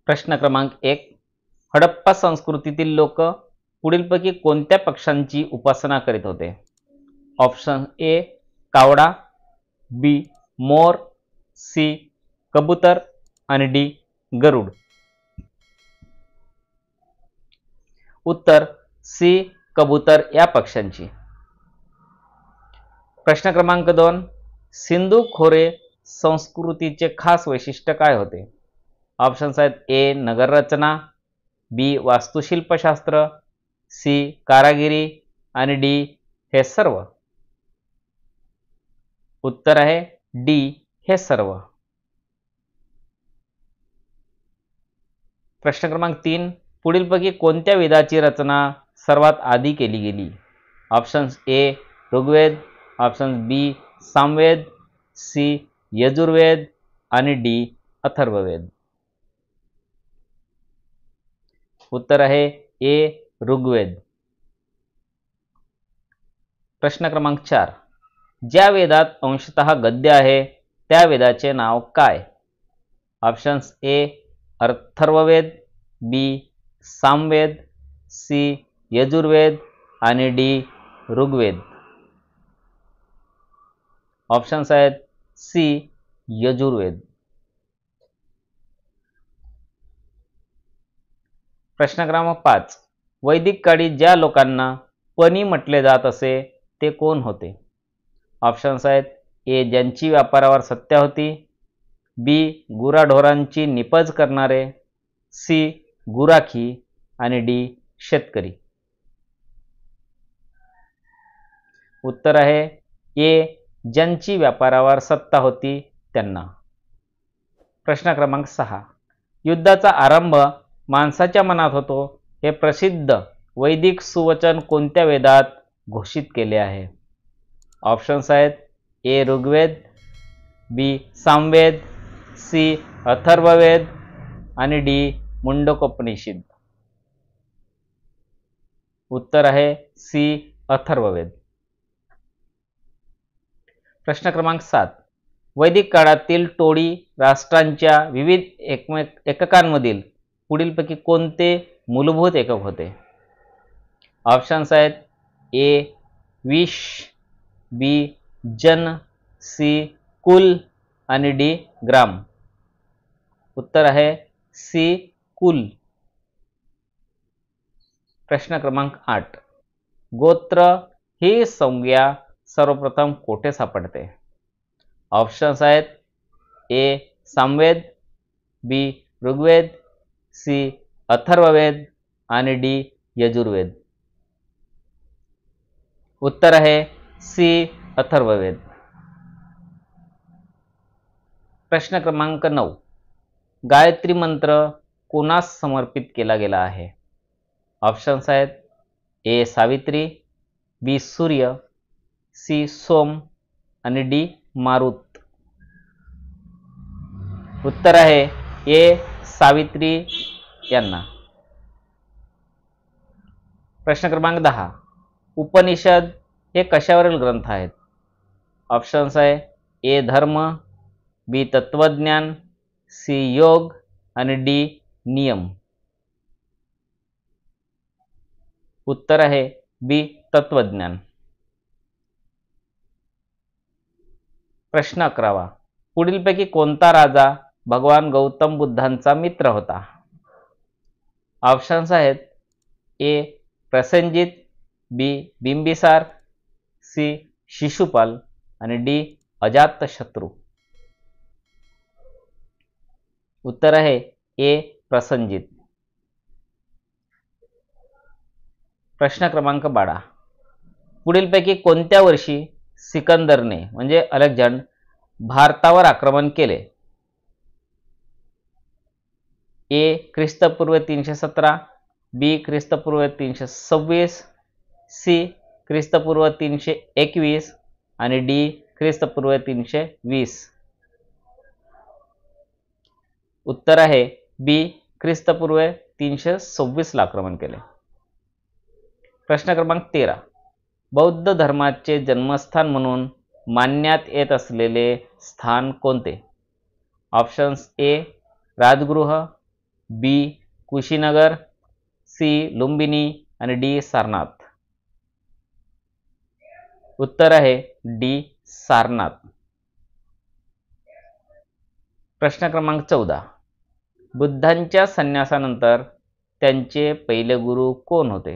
प्रश्न क्रमांक 1. हडप्पा संस्कृतीतील लोक पुढीलपैकी कोणत्या पक्ष्यांची उपासना करीत होते? Option A कावडा, be more, C कबूतर आणि डी गरुड. उत्तर सी कबूतर या पक्ष्यांची. प्रश्न क्रमांक 2. सिंधू खोरे संस्कृतीचे खास वैशिष्ट्य काय होते? ऑप्शन्स आहेत ए नगररचना, बी वास्तुशिल्पशास्त्र, सी कारागिरी आणि डी हे सर्व. उत्तर आहे डी हे सर्व. प्रश्न क्रमांक 3. पुढीलपैकी कोणत्या वेदाची रचना सर्वात आधी केली गेली? ऑप्शन्स ए ऋग्वेद, ऑप्शन्स बी सामवेद, सी यजुर्वेद आणि डी अथर्ववेद. उत्तर आहे ए ऋग्वेद. प्रश्न क्रमांक 4. ज्या वेदात अंशतः गद्य आहे त्या वेदाचे नाव काय? ऑप्शन्स ए अथर्ववेद, बी सामवेद, सी यजुर्वेद आणि डी ऋग्वेद. ऑप्शन्स आहेत सी यजुर्वेद. प्रश्न क्रमांक 5. वैदिक काळी ज्या लोकांना पणी म्हटले जात असे ते कोण होते? ऑप्शन्स आहेत ए ज्यांची व्यापारावर सत्ता होती, बी गुराढोरांची निपज करणारे, सी गुराखी आणि डी शेतकरी. उत्तर आहे ए ज्यांची व्यापारावर सत्ता होती त्यांना. प्रश्न क्रमांक 6. युद्धाचा आरंभ माणसाच्या मनात होतो हे प्रसिद्ध वैदिक सुवचन कोणत्या वेदात घोषित केले आहे? ऑप्शन्स आहेत ए ऋग्वेद, बी सामवेद, सी अथर्ववेद आणि डी मुंडकोपनिषद. उत्तर आहे सी अथर्ववेद. प्रश्न क्रमांक 7. वैदिक काळातील टोळी राष्ट्रांच्या विविध एककांमधील पुढीलपैकी कोणते मूलभूत एकक होते? ऑप्शन्स आहेत ए विश, बी जन, सी कुल आणि डी ग्राम. उत्तर आहे सी कुल. प्रश्न क्रमांक 8. गोत्र ही संज्ञा सर्वप्रथम कोठे सापडते? ऑप्शन्स आहेत ए सामवेद, बी ऋग्वेद, सी अथर्ववेद आणि डी यजुर्वेद. उत्तर आहे सी अथर्ववेद. प्रश्न क्रमांक 9. गायत्री मंत्र कोणास समर्पित केला गेला आहे? ऑप्शन्स आहेत ए सावित्री, बी सूर्य, सी सोम आणि डी मारुत. उत्तर आहे ए सावित्री यांना. प्रश्न क्रमांक 10. उपनिषद हे कशावरील ग्रंथ आहेत? ऑप्शन्स आहे ए धर्म, बी तत्वज्ञान, सी योग आणि डी नियम. उत्तर आहे बी तत्वज्ञान. प्रश्न 11. पुढीलपैकी कोणता राजा भगवान गौतम बुद्धांचा मित्र होता? ऑप्शन्स आहेत ए प्रसेनजित, बी बिंबिसार, सी शिशुपाल आणि डी अजातशत्रू. उत्तर आहे ए प्रसेनजित. प्रश्न क्रमांक 12. पुढीलपैकी कोणत्या वर्षी सिकंदरने म्हणजे अलेक्झांडर भारतावर आक्रमण केले? ए ख्रिस्तपूर्व 317, बी ख्रिस्तपूर्व 326, सी ख्रिस्तपूर्व 321 आणि डी ख्रिस्तपूर्व 320. उत्तर आहे बी ख्रिस्तपूर्व 326 ला आक्रमण केले. प्रश्न क्रमांक 13. बौद्ध धर्माचे जन्मस्थान म्हणून मानण्यात येत असलेले स्थान कोणते? ऑप्शन्स ए राजगृह, बी कुशीनगर, सी लुंबिनी आणि डी सारनाथ. उत्तर आहे डी सारनाथ. प्रश्न क्रमांक 14. बुद्धांच्या संन्यासानंतर त्यांचे पहिले गुरु कोण होते?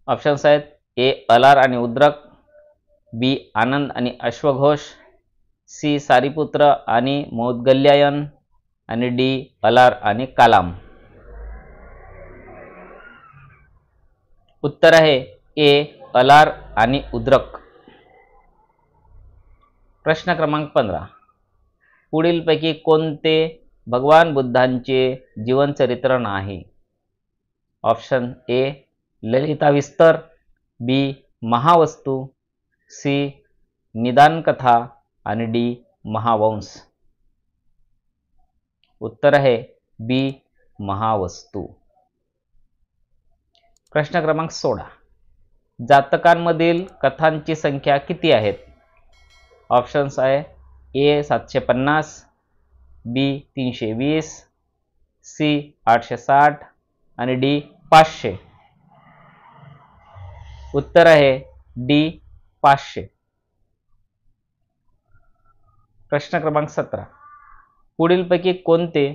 ऑप्शन्स आहेत ए अलार आणि उद्रक, बी आनंद आणि अश्वघोष, सी सारिपुत्र आणि मौद्गल्यायन आणि डी अलार आणि कालाम. उत्तर आहे ए अलार आणि उद्रक. प्रश्न क्रमांक 15. पुढीलपैकी कोणते भगवान बुद्धांचे जीवनचरित्र नाही? Option A ललिताविस्तर, B Mahavastu, C निदानकथा आणि डी महावंश. उत्तर आहे बी महावस्तू. प्रश्न क्रमांक 16. जातकांमधील कथांची संख्या किती आहेत? ऑप्शन्स आहे ए 750, बी 320, सी 860 आणि डी 500. उत्तर आहे डी 500. प्रश्न क्रमांक 17. पुढीलपैकी कोणते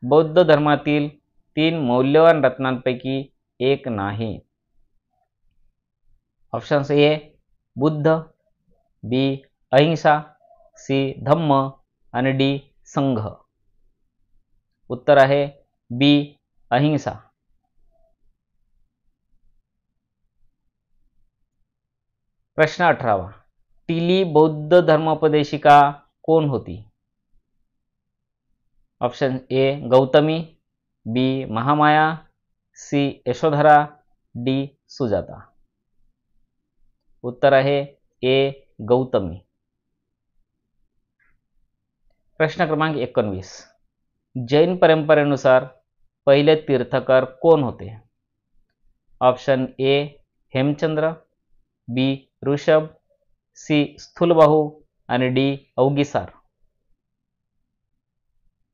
बौद्ध धर्मातील 3 मौल्यवान रत्नांपैकी एक नाही? ऑप्शन्स ए बुद्ध, बी अहिंसा, सी धम्म आणि डी संघ. उत्तर आहे बी अहिंसा. प्रश्न 18. टिली बौद्ध धर्मोपदेशिका कोण होती? Option A Gautami, B Mahamaya, C Yashodhara, D Sujata. उत्तर आहे ए गौतमी. प्रश्न क्रमांक 19. जैन परंपरेनुसार पहिले तीर्थकर कोण होते? Option A Hemchandra, B Rishabh, C Sthulabahu आणि डी अवगिसार.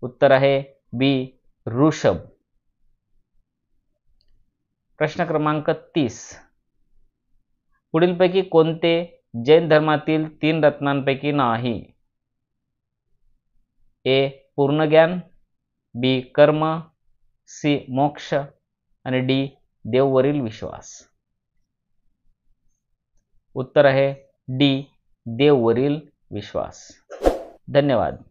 उत्तर आहे बी ऋषभ. प्रश्न क्रमांक 30. पुढीलपैकी कोणते जैन धर्मातील 3 रत्नांपैकी नाही? ए पूर्णज्ञान, बी कर्म, सी मोक्ष आणि डी देववरील विश्वास. उत्तर आहे डी देववरील विश्वास. धन्यवाद.